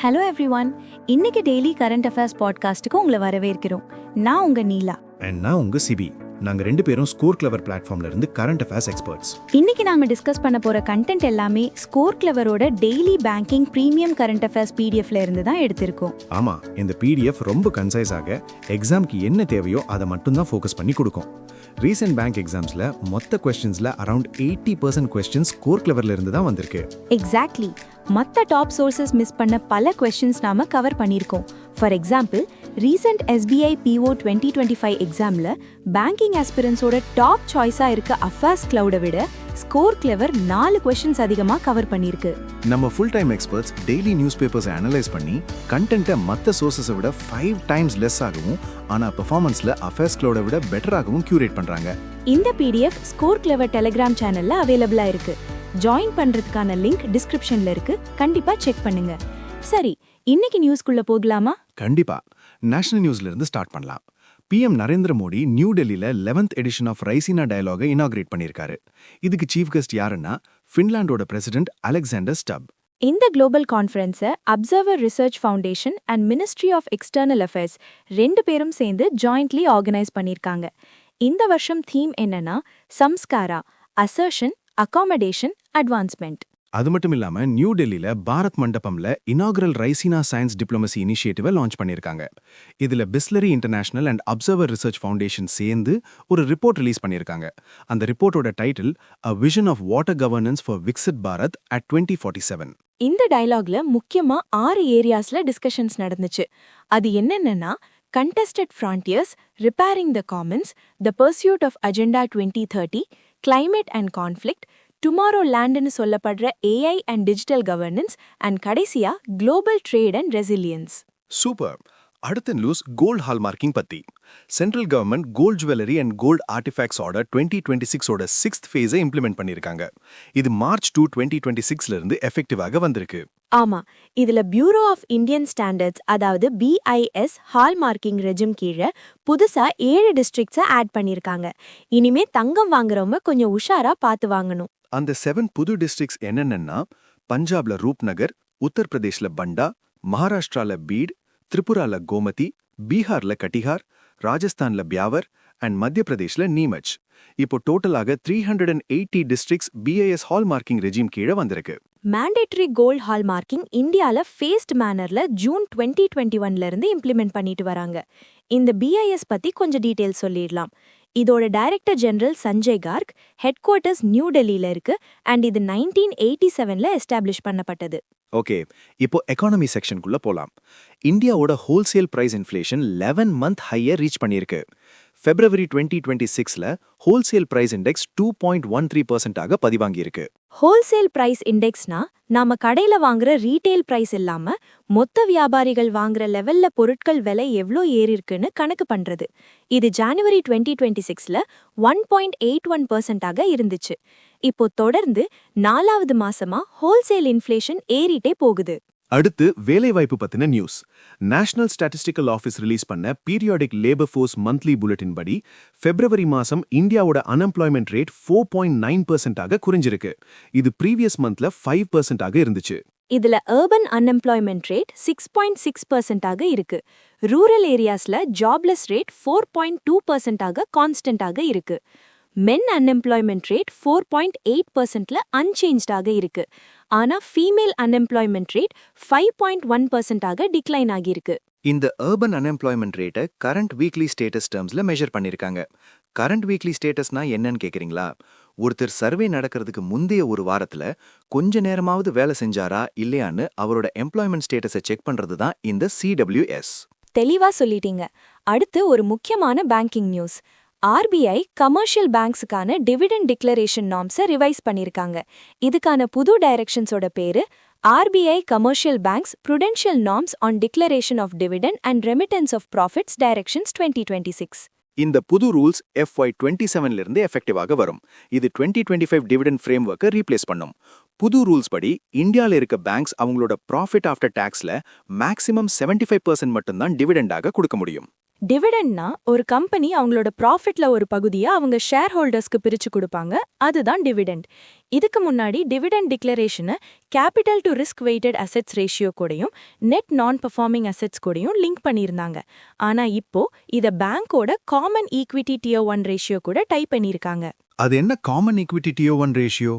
Hello everyone, இன்னைக்கு daily current affairs பாட்காஸ்ட்டுக்கு உங்களை வரவேற்கிறோம். நான் உங்க நீலா. நான் உங்க சிபி. நாங்க ரெண்டு பேரும் ஸ்கோர் கிளவர் பிளாட்ஃபார்ம்ல இருந்து கரண்ட் அஃபேர்ஸ் எக்ஸ்பர்ட்ஸ். இன்னைக்கு நாம டிஸ்கஸ் பண்ண போற கண்டென்ட் எல்லாமே ஸ்கோர் கிளவரோட daily banking premium current affairs பிடிஎஃப்ல இருந்து தான் எடுத்திருக்கோம். ஆமா, இந்த பிடிஎஃப் ரொம்ப கன்சைஸாக எக்ஸாம்க்கு என்ன தேவையோ அதை மட்டும் தான் ஃபோக்கஸ் பண்ணி கொடுக்கும். ரீசெண்ட் பேங்க் எக்ஸாம்ஸ்ல மொத்த கொஸ்டின்ஸ்ல அரௌண்ட் 80% கொஸ்டின்ஸ் ஸ்கோர் கிளவர்ல இருந்து தான் வந்திருக்கு. எக்ஸாக்ட்லி. மற்ற டாப் சோர்சஸ் மிஸ் பண்ண பல கொஸ்டின்ஸ் நாம கவர் பண்ணியிருக்கோம். For example, recent SBI PO 2025 எக்ஸாம்ல பேங்கிங் ஆஸ்பிரன்ஸோட டாப் சாய்ஸா இருக்க அஃபேர்ஸ் கிளவுட விட ஸ்கோர் கிளவர் 4 கொஸ்டின்ஸ் அதிகமா கவர் பண்ணிருக்கு. நம்ம full time experts daily news papers analyse பண்ணி கண்டென்ட்டை மற்ற சோர்சஸை விட 5 டைம்ஸ் லெஸ் ஆகவும் ஆனா பெர்ஃபார்மன்ஸ்ல அஃபேர்ஸ் கிளவுட விட பெட்டராகவும் கியூரேட் பண்றாங்க. இந்த PDF ஸ்கோர் கிளவர் டெலிகிராம் சேனல்ல அவைலபிளா இருக்கு. ஜாயின் பண்றதுக்கான லிங்க் டிஸ்கிரிப்ஷன்ல இருக்கு. கண்டிப்பா செக் பண்ணுங்க. சரி, இன்னைக்கு நியூஸ்க்குள்ள போகலாமா? கண்டிப்பா. நேஷனல் நியூஸ்ல இருந்து ஸ்டார்ட் பண்ணலாம். PM நரேந்திர மோடி நியூ டெல்லியில 11th எடிஷன் ஆஃப் ரைசினா டயலாகை இனாகிரேட் பண்ணியிருக்காரு. இதுக்கு சீஃப் கெஸ்ட் யாருன்னா ஃபின்லாண்டோட பிரசிடென்ட் அலெக்சாண்டர் ஸ்டப். இந்த குளோபல் கான்ஃபரன்ஸை observer research foundation and ministry of external affairs ரெண்டு பேரும் சேர்ந்து ஜாயிண்ட்லி ஆர்கனைஸ் பண்ணியிருக்காங்க. இந்த வருஷம் தீம் என்னன்னா சம்ஸ்காரா, அசர்ஷன், அகாமடேஷன், அட்வான்ஸ்மெண்ட். அது மட்டும் இல்லாம நியூ டெல்லியில பாரத் மண்டபம்ல இனாகுரல் ரைசினா சயின்ஸ் டிப்ளமசி இனிஷியேட்டிவை லான்ச் பண்ணியிருக்காங்க. இதுல Bisleri international and observer research foundation சேர்ந்து ஒரு ரிப்போர்ட் ரிலீஸ் பண்ணியிருக்காங்க. அந்த ரிப்போர்ட்டோட title a vision of water governance for Viksit Bharat at 2047. இந்த டயலாக்ல முக்கியமா 6 ஏரியாஸ்ல டிஸ்கஷன்ஸ் நடந்துச்சு. அது என்னென்னா contested frontiers, repairing the commons, the pursuit of Agenda 2030, climate and conflict, tomorrow landன்னு சொல்லப்படுற AI and digital governance, and கடைசியா global trade and resilience. Super. அடுத்த news gold hallmarking பத்தி. Central government gold jewellery and gold artefacts order 2026ஓட 6th ஃபேஸை implement பண்ணியிருக்காங்க. இது March 2, 2026ல இருந்து எஃபெக்டிவாக வந்திருக்கு. ஆமா, இதுல பியூரோ ஆஃப் இந்தியன் ஸ்டாண்டர்ட்ஸ் அதாவது BIS ஹால்மார்க்கிங் ரெஜிம் கீழே புதுசா 7 டிஸ்ட்ரிக்ட்ஸை ஆட் பண்ணியிருக்காங்க. இனிமே தங்கம் வாங்குறவங்க கொஞ்சம் உஷாரா பார்த்து வாங்கணும். அந்த 7 புது டிஸ்ட்ரிக்ட்ஸ் என்னென்னா பஞ்சாப்ல ரூப்நகர், உத்தரப்பிரதேஷ்ல பண்டா, மகாராஷ்டிரால பீட், திரிபுரால கோமதி, பீகார்ல கட்டிஹார், ராஜஸ்தான்ல பியாவர் அண்ட் மத்திய பிரதேஷ்ல நீமச். இப்போ டோட்டலாக 380 டிஸ்ட்ரிக்ட்ஸ் BIS ஹால்மார்க்கிங் ரெஜிம் கீழே வந்திருக்கு. மேண்டேட்டரி கோல்ட் ஹால்மார்க்கிங் இந்தியால ஃபேஸ்ட் மேனர்ல ஜூன் 2021ல இருந்து இம்ப்ளிமெண்ட் பண்ணிட்டு வராங்க. இந்த BIS பத்தி கொஞ்சம் டீடைல் சொல்லிடலாம். இதோட director general Sanjay Garg, head quarters new டெல்லியில இருக்கு அண்ட் இது 1987ல எஸ்டாப்ளிஷ் பண்ணப்பட்டது. ஓகே, இப்போ எக்கானமி செக்ஷனுக்குள்ள போலாம். இந்தியாவோட ஹோல்சேல் பிரைஸ் இன்ஃப்ளேஷன் 11 மந்த் ஹையை ரீச் பண்ணியிருக்கு. February 2026ல ஹோல்சேல் பிரைஸ் இண்டெக்ஸ் 2.13% பதிவாங்கியிருக்கு. ஹோல்சேல் பிரைஸ் இண்டெக்ஸ்னா நாம கடையில வாங்குற ரீட்டெயில் பிரைஸ் இல்லாம மொத்த வியாபாரிகள் வாங்குற லெவல்ல பொருட்கள் விலை எவ்வளோ ஏறிருக்குன்னு கணக்கு பண்றது. இது January 2026ல 1.81% இருந்துச்சு. இப்போ தொடர்ந்து 4வது மாசமா ஹோல்சேல் இன்ஃப்ளேஷன் ஏறிட்டே போகுது. அடுத்து வேலைவாய்ப்பு பத்தின news. National statistical office release பண்ண periodic labour force monthly bulletin படி February மாசம் இந்தியாவோட அன்எம்ப்ளாய்மெண்ட் ரேட் 4.9% குறைஞ்சிருக்கு. இது ப்ரீவியஸ் மந்த்ல 5% இருந்துச்சு. இதுல அர்பன் அன்எம்ப்ளாய்மெண்ட் ரேட் 6.6% இருக்கு. ரூரல் ஏரியாஸ்ல ஜாப்லெஸ் ரேட் 4.2% கான்ஸ்டன்டாக இருக்கு. மென் அன்எம்ப்ளாய்மெண்ட் ரேட் 4.8%ல அன்சேஞ்ச்டாக இருக்கு. ஆனா ஃபீமேல் அன்எம்ப்ளாய்மெண்ட் ரேட் 5.1%ஆக டிக்ளைன் ஆகியிருக்கு. இந்த அர்பன் அன்எம்ப்ளாய்மெண்ட் ரேட்டை கரண்ட் வீக்லி ஸ்டேட்டஸ் டேர்ம்ஸ்ல மெஷர் பண்ணிருக்காங்க. கரண்ட் வீக்லி ஸ்டேட்டஸ்னா என்னன்னு கேக்குறீங்களா? ஒருத்தர் சர்வே நடக்கிறதுக்கு முந்தைய ஒரு வாரத்துல கொஞ்ச நேரமாவது வேலை செஞ்சாரா இல்லையான்னு அவரோட எம்ப்ளாய்மெண்ட் ஸ்டேட்டஸை செக் பண்றது தான் இந்த CWS. தெளிவா சொல்லிட்டீங்க. அடுத்து ஒரு முக்கியமான பேங்கிங் நியூஸ். RBI கமர்ஷியல் பேங்க்ஸுக்கான டிவிடெண்ட் டிக்ளரேஷன் நார்ம்ஸை ரிவைஸ் பண்ணியிருக்காங்க. இதுக்கான புது டைரக்ஷன்ஸோட பேரு RBI commercial banks prudential norms on declaration of dividend and remittance of profits directions 2026. இந்த புது ரூல்ஸ் FY 27ல இருந்து எஃபெக்டிவாக வரும். இது 2025 டிவிடெண்ட் ஃப்ரேம்வொர்க்கை ரீப்ளேஸ் பண்ணும். புது ரூல்ஸ் படி இந்தியால இருக்க பேங்க்ஸ் அவங்களோட ப்ராஃபிட் ஆஃப்டர் டாக்ஸ்ல மேக்ஸிமம் 75% மட்டும்தான் டிவிடெண்டாக கொடுக்க முடியும். டிவிடெண்ட்னா ஒரு கம்பெனி அவங்களோட ப்ராஃபிட்ல ஒரு பகுதியை அவங்க ஷேர் ஹோல்டர்ஸ்க்கு பிரிச்சு கொடுப்பாங்க, அதுதான் டிவிடெண்ட். இதுக்கு முன்னாடி டிவிடெண்ட் டிக்ளரேஷனை capital to risk weighted assets ratio கூடயும் நெட் நான் பெர்ஃபார்மிங் அசெட்ஸ் கூடயும் லிங்க் பண்ணியிருந்தாங்க. ஆனா இப்போ இத பேங்கோட காமன் ஈக்விட்டி டியர் 1 ரேஷியோ கூட டைப் பண்ணியிருக்காங்க. அது என்ன காமன் ஈக்விட்டி டியர் 1 ரேஷியோ?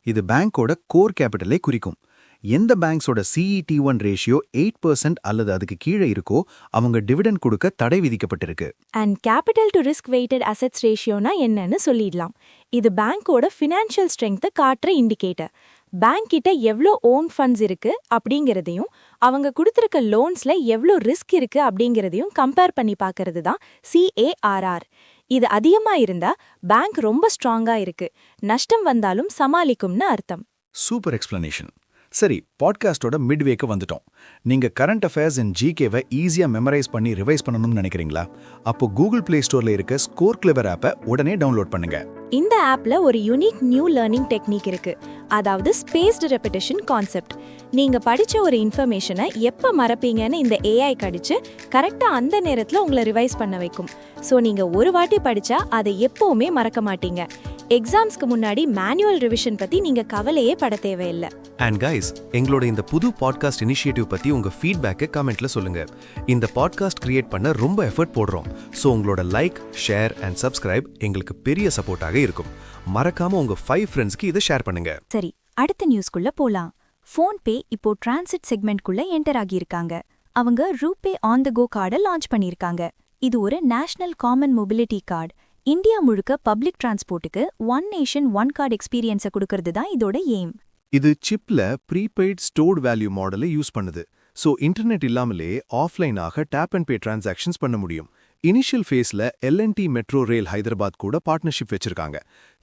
இது பேங்கோட கோர் கேபிட்டலை குறிக்கும். எந்த பேங்க்ஸோட CET1 ரேஷியோ 8% அல்லது அதுக்கு கீழே இருக்கோ அவங்க டிவிடெண்ட் கொடுக்க தடை விதிக்கப்பட்டிருக்கு. And capital to risk weighted assets ரேஷியோனா என்னன்னு சொல்லிடலாம். இது பேங்கோட ஃபினான்ஷியல் ஸ்ட்ரெங்த்தை காட்டுற இண்டிகேட்டர். பேங்க் கிட்ட எவ்வளோ ஓன் ஃபண்ட்ஸ் இருக்கு அப்படிங்கிறதையும் அவங்க கொடுத்திருக்க லோன்ஸ்ல எவ்வளோ ரிஸ்க் இருக்கு அப்படிங்கிறதையும் கம்பேர் பண்ணி பார்க்கறது தான் CARR. இது அதிகமா இருந்தா பேங்க் ரொம்ப ஸ்ட்ராங்கா இருக்கு, நஷ்டம் வந்தாலும் சமாளிக்கும்னு அர்த்தம். Super explanation. சரி, பாட்காஸ்டோட மிட்வேக்கு வந்துட்டோம். நீங்க கரண்ட் அஃபேர்ஸ் அண்ட் ஜிகேவை ஈஸியா மெமரைஸ் பண்ணி ரிவைஸ் பண்ணணும்னு நினைக்கிறீங்களா? அப்போ கூகுள் பிளே ஸ்டோர்ல இருக்க ஸ்கோர் கிளவர் ஆப்பை உடனே டவுன்லோட் பண்ணுங்க. இந்த ஆப்ல ஒரு யூனிக் நியூ லேர்னிங் டெக்னிக் இருக்கு, அதாவது ஸ்பேஸ்டு ரெப்பிட்டிஷன் கான்செப்ட். நீங்க படிச்ச ஒரு இன்ஃபர்மேஷனை எப்ப மறப்பீங்கன்னு இந்த AI கடிச்சு கரெக்டா அந்த நேரத்துல உங்களை ரிவைஸ் பண்ண வைக்கும். சோ நீங்க ஒரு வாட்டி படிச்சா அதை எப்பவுமே மறக்க மாட்டீங்க. எக்ஸாம்ஸ்க்கு முன்னாடி மேனுவல் ரிவிஷன் பத்தி நீங்க கவலையே பட தேவையில்லை. அண்ட் கைஸ், எங்களோட இந்த புது பாட்காஸ்ட் இனிஷியேட்டிவ் பத்தி உங்க ஃபீட்பேக்கை கமெண்ட்ல சொல்லுங்க. இந்த பாட்காஸ்ட் கிரியேட் பண்ண ரொம்ப எஃபர்ட் போடுறோம். சோ உங்களோட லைக், ஷேர் அண்ட் சப்ஸ்கிரைப் எங்களுக்கு பெரிய சப்போர்ட்டாக இருக்கும். மறக்காம உங்க 5 ஃப்ரெண்ட்ஸ்க்கு இதை ஷேர் பண்ணுங்க. சரி, அடுத்த நியூஸ்க்குள்ள போலாம். ஃபோன்பே இப்போ டிரான்சிட் செக்மெண்ட்குள்ள என்டர் ஆகியிருக்காங்க. அவங்க ரூபே ஆன் த கோ கார்டை லான்ச் பண்ணியிருக்காங்க. இது ஒரு national common mobility card. India முழுக்க பப்ளிக் டிரான்ஸ்போர்ட்டுக்கு ஒன் நேஷன் ஒன் கார்டு எக்ஸ்பீரியன்ஸை கொடுக்கறது தான் இதோட எய்ம். இது சிப்ல ப்ரீபெய்ட் ஸ்டோர்ட் வேல்யூ மாடலை யூஸ் பண்ணுது. ஸோ இன்டர்நெட் இல்லாமலே ஆஃப்லைனாக டேப் அண்ட் பே டிரான்சாக்ஷன்ஸ் பண்ண முடியும். இனிஷியல் ஃபேஸ்ல LNT மெட்ரோ ரயில் ஹைதராபாத் கூட பார்ட்னர்ஷிப் வச்சிருக்காங்க.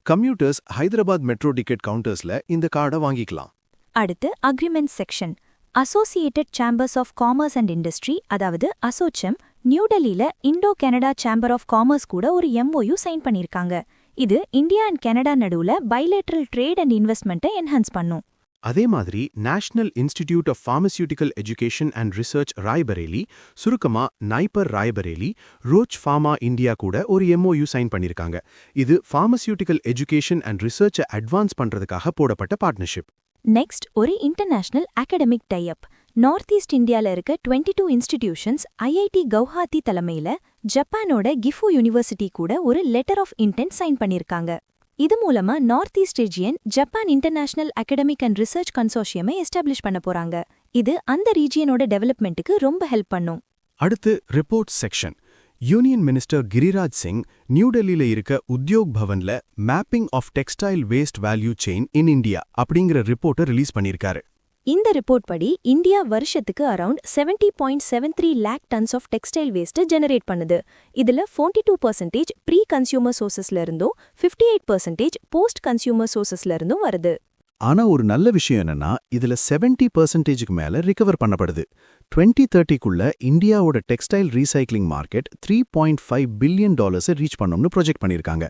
கம்யூட்டர்ஸ் ஹைதராபாத் மெட்ரோ டிக்கெட் கவுண்டர்ஸ்ல இந்த கார்டை வாங்கிக்கலாம். அடுத்து agreement section. Associated chambers of commerce and industry, அதாவது அசோச்செம், நியூடெல்லியில Indo Canada chamber of commerce கூட ஒரு MOU சைன் பண்ணியிருக்காங்க. இது இந்தியா அண்ட் கனடா நடுவுல பைலேட்ரல் ட்ரேட் அண்ட் இன்வெஸ்ட்மெண்ட்டை என்ஹான்ஸ் பண்ணும். அதே மாதிரி national institute of pharmaceutical education and research Raebareli, சுருக்கமா NIPER Raebareli, Roche pharma India கூட ஒரு MOU சைன் பண்ணியிருக்காங்க. இது ஃபார்மசியூட்டிக்கல் எஜுகேஷன் அண்ட் ரிசர்ச்சை அட்வான்ஸ் பண்றதுக்காக போடப்பட்ட பார்ட்னர்ஷிப். நெக்ஸ்ட் ஒரு international academic tie up. North east இந்தியால இருக்க 22 இன்ஸ்டிடியூஷன்ஸ் IIT கவுஹாத்தி தலைமையில ஜப்பானோட கிஃபு யூனிவர்சிட்டி கூட ஒரு லெட்டர் ஆஃப் இன்டென்ட் சைன் பண்ணியிருக்காங்க. இது மூலமா north east region Japan international academic and research கன்சோர்ஷியமை எஸ்டாப்ளிஷ் பண்ண போறாங்க. இது அந்த ரீஜியனோட டெவலப்மெண்ட்டுக்கு ரொம்ப ஹெல்ப் பண்ணும். அடுத்து report section. Union minister Giriraj Singh நியூடெல்லியில இருக்க உத்யோக் பவன்ல mapping of textile waste value chain in India அப்படிங்கிற ரிப்போர்ட்டை ரிலீஸ் பண்ணியிருக்காரு. இந்த ரிப்போர்ட் படி இந்தியா வருஷத்துக்கு around 70.73 lakh tons of textile waste generate பண்ணுது. இதுல 42% ப்ரீ கன்சியூமர் சோர்சஸ்ல இருந்தும் 58% போஸ்ட் கன்சியூமர் சோர்சஸ்ல இருந்தும் வருது. ஆனா ஒரு நல்ல விஷயம் என்னன்னா இதுல 70%க்கு மேல ரிகவர் பண்ணப்படுது. 2030க்குள்ள இந்தியாவோட textile recycling market $3.5 billion reach பண்ணும்னு ப்ரொஜெக்ட் பண்ணியிருக்காங்க.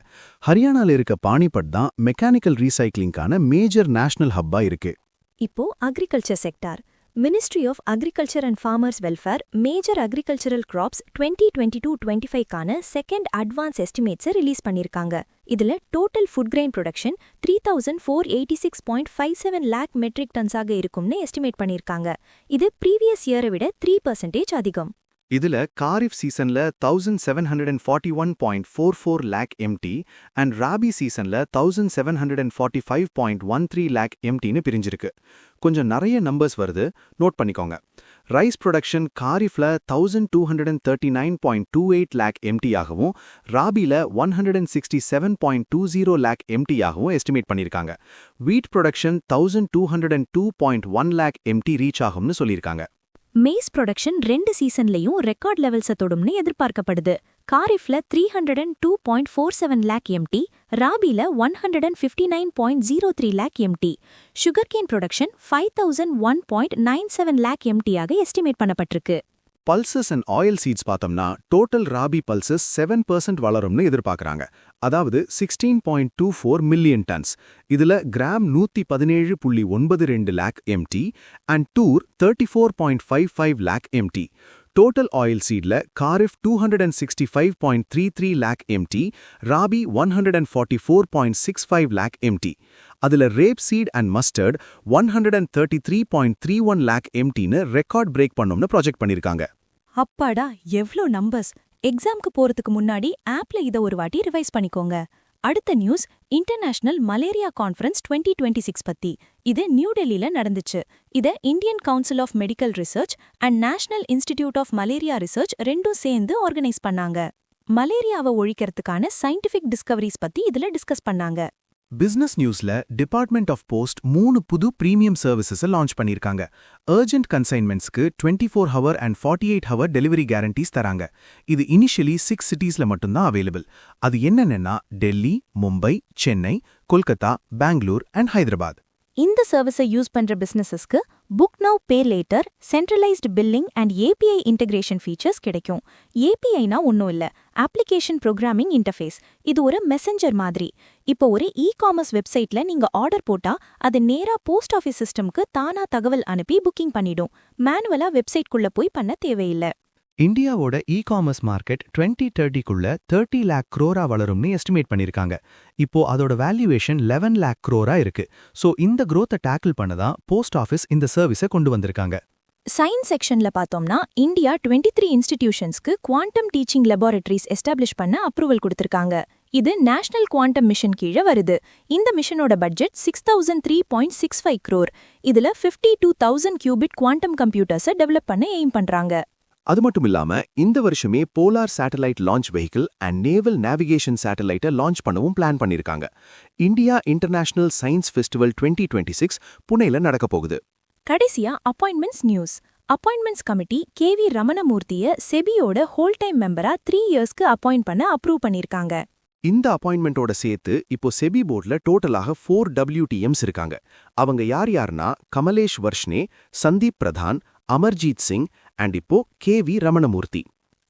ஹரியானால இருக்க பானிபட் தான் மெக்கானிக்கல் ரீசைக்ளிங்கான மேஜர் நேஷனல் ஹப்பா இருக்கு. இப்போ agriculture sector. Ministry of agriculture and farmers welfare major agricultural crops 2022-25க்கான செகண்ட் அட்வான்ஸ் எஸ்டிமேட்ஸை ரிலீஸ் பண்ணியிருக்காங்க. இதுல total food grain production 3486.57 lakh metric டன்ஸாக இருக்கும்னு எஸ்டிமேட் பண்ணியிருக்காங்க. இது ப்ரீவியஸ் இயரை விட 3% அதிகம். இதுல காரிஃப் சீசன்ல 1741.44 லேக் எம்டி அண்ட் ராபி சீசன்ல 1745.13 லேக் எம்டின்னு பிரிஞ்சிருக்கு. கொஞ்சம் நிறைய நம்பர்ஸ் வருது, நோட் பண்ணிக்கோங்க. ரைஸ் ப்ரொடக்ஷன் காரிஃப்ல 1239.28 லேக் எம்டி ஆகவும் ராபில 167.20 லேக் எம்டி ஆகவும் எஸ்டிமேட் பண்ணியிருக்காங்க. Wheat production 1202.1 lakh MT reach ஆகும்னு சொல்லியிருக்காங்க. மேஸ் ப்ரொடக்ஷன் 2 சீசன்லயும் ரெக்கார்ட் லெவல்ஸை தொடும்னு எதிர்பார்க்கப்படுது. காரிஃப்ல 302.47 லேக் எம்டி, ராபில 159.03 lakh MT. Sugarcane production 5001.97 lakh MT ஆக எஸ்டிமேட் பண்ணப்பட்டிருக்கு. பல்சஸ் அண்ட் ஆயில் சீட்ஸ் பார்த்தோம்னா டோட்டல் ராபி பல்சஸ் 7% வளரும்னு எதிர்பார்க்கறாங்க. அதாவது 16.24 மில்லியன் டன்ஸ். இதுல gram 117.92 lakh empty and tur 34.55 lakh MT. Total oil சீட்ல காரிஃப் 265.33 லேக் எம்டி, ராபி 144.65 லேக் எம்டி. அதுல rape seed and mustard 133.31 lakh எம்டின்னு ரெக்கார்ட் பிரேக் பண்ணோம்னு ப்ராஜெக்ட் பண்ணிருக்காங்க. அப்பாடா, எவ்ளோ நம்பர்ஸ்! எக்ஸாம்க்கு போறதுக்கு முன்னாடி ஆப்ல இத ஒரு வாட்டி ரிவைஸ் பண்ணிக்கோங்க. அடுத்த நியூஸ் இன்டர்நேஷனல் மலேரியா கான்ஃபரன்ஸ் 2026 பத்தி. இது நியூ டெல்லியில நடந்துச்சு. இத Indian Council of Medical Research and National institute of Malaria Research ரெண்டும் சேர்ந்து ஆர்கனைஸ் பண்ணாங்க. மலேரியாவை ஒழிக்கிறதுக்கான சயின்டிஃபிக் டிஸ்கவரிஸ் பத்தி இதுல டிஸ்கஸ் பண்ணாங்க. பிசினஸ் நியூஸ்ல டிபார்ட்மெண்ட் ஆஃப் போஸ்ட் 3 புது பிரீமியம் சர்வீசஸை லான்ச் பண்ணிருக்காங்க. அர்ஜென்ட் கன்சைன்மெண்ட்ஸ்க்கு 24 hour and 48 hour delivery guarantees தராங்க. இது இனிஷியலி 6 சிட்டிஸ்ல மட்டும்தான் அவைலபிள். அது என்னென்னா டெல்லி, மும்பை, சென்னை, கொல்கத்தா, பெங்களூர் அண்ட் ஹைதராபாத். இந்த சர்வீஸை யூஸ் பண்ற பிசினஸஸ்க்கு book now pay later, centralised billing and API integration features கிடைக்கும். ஏபிஐனா ஒன்றும் இல்ல, அப்ளிகேஷன் ப்ரோக்ராமிங் இன்டர்ஃபேஸ். இது ஒரு மெசஞ்சர் மாதிரி. இப்போ ஒரு காமர்ஸ் வெப்சைட்ல நீங்க ஆர்டர் போட்டா அது நேரா போஸ்ட் ஆஃபீஸ் சிஸ்டம்க்கு தானா தகவல் அனுப்பி புக்கிங் பண்ணிடும். மேனுவலா வெப்சைட்குள்ள போய் பண்ண தேவையில்லை. இந்தியாவோட காமர்ஸ் மார்க்கெட் 2030க்குள்ள 30 லேக் crore வளரும்னு எஸ்டிமேட் பண்ணிருக்காங்க. இப்போ அதோட வேல்யூவேஷன் 11 லேக் crore இருக்கு. சோ இந்த growth-ஐ டேக்கிள் பண்ணதான் போஸ்ட் ஆஃபீஸ் இந்த சர்வீஸை கொண்டு வந்திருக்காங்க. சயின்ஸ் செக்ஷன்ல பார்த்தோம்னா இந்தியா 23 இன்ஸ்டிடியூஷன்ஸ்க்கு குவாண்டம் டீச்சிங் லெபார்டரிஸ் எஸ்டாப்ளிஷ் பண்ண அப்ரூவல் கொடுத்திருக்காங்க. இது நேஷனல் குவாண்டம் மிஷன் கீழே வருது. இந்த மிஷனோட பட்ஜெட் 6003.65 crore. இதுல 52,000 கியூபிட் குவாண்டம் கம்ப்யூட்டர்ஸை டெவலப் பண்ண எய்ம் பண்றாங்க. அது மட்டும் இல்லாம இந்த வருஷமே polar satellite launch vehicle and naval navigation சேட்டலைட்டை லான்ச் பண்ணவும் பிளான் பண்ணிருக்காங்க. இந்தியா இன்டர்நேஷனல் சயின்ஸ் ஃபெஸ்டிவல் 2026 புனேல நடக்க போகுது. கடைசியா appointments news. Appointments committee K V ரமணமூர்த்திய செபியோட ஹோல் டைம் மெம்பரா 3 இயர்ஸ்க்கு அப்பாயிண்ட் பண்ண அப்ரூவ் பண்ணிருக்காங்க. இந்த அப்பாயின்மெண்டோட சேர்த்து இப்போ செபி போர்ட்ல டோட்டலாக 4 WTMs இருக்காங்க. அவங்க யார்னா கமலேஷ் வர்ஷ்னே, சந்தீப் பிரதான், அமர்ஜீத் சிங் அண்ட் இப்போ கேவி ரமணமூர்த்தி.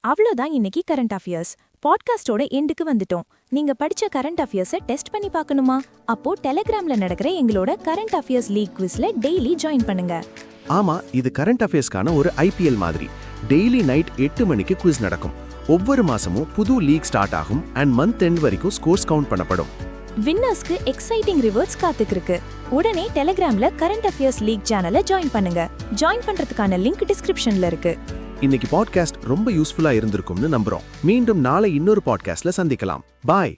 அவ்வளோதான் இன்னைக்கு கரண்ட் அஃபேர்ஸ். பாட்காஸ்டோட எண்டுக்கு வந்துட்டோம். நீங்க படிச்ச கரண்ட் அஃபேர்ஸை டெஸ்ட் பண்ணி பார்க்கணுமா? அப்போ டெலிகிராம்ல நடக்கிற எங்களோட கரண்ட் அஃபேர்ஸ் லீக் குவிஸ்ல டெய்லி ஜாயின் பண்ணுங்க. ஆமா, இது கரண்ட் அஃபேர்ஸ்க்கான ஒரு IPL மாதிரி. டெய்லி நைட் 8 மணிக்கு குவிஸ் நடக்கும். ஒவ்வொரு மாசமும் புது லீக் ஸ்டார்ட் ஆகும் அண்ட் மந்த் எண்ட் வரைக்கும் ஸ்கோர்ஸ் கவுண்ட் பண்ணப்படும். வின்னர்ஸ்க்கு எக்ஸைட்டிங் ரிவார்ட்ஸ் காத்துக்கு இருக்கு. உடனே டெலிகிராம்ல கரண்ட் அஃபேர்ஸ் லீக் சேனலை ஜாயின் பண்ணுங்க. ஜாயின் பண்றதுக்கான லிங்க் டிஸ்கிரிப்ஷன்ல இருக்கு. இன்னைக்கு பாட்காஸ்ட் ரொம்ப யூஸ்ஃபுல்லா இருந்திருக்கும்னு நம்புறோம். மீண்டும் நாளை இன்னொரு பாட்காஸ்ட்ல சந்திக்கலாம். பாய்.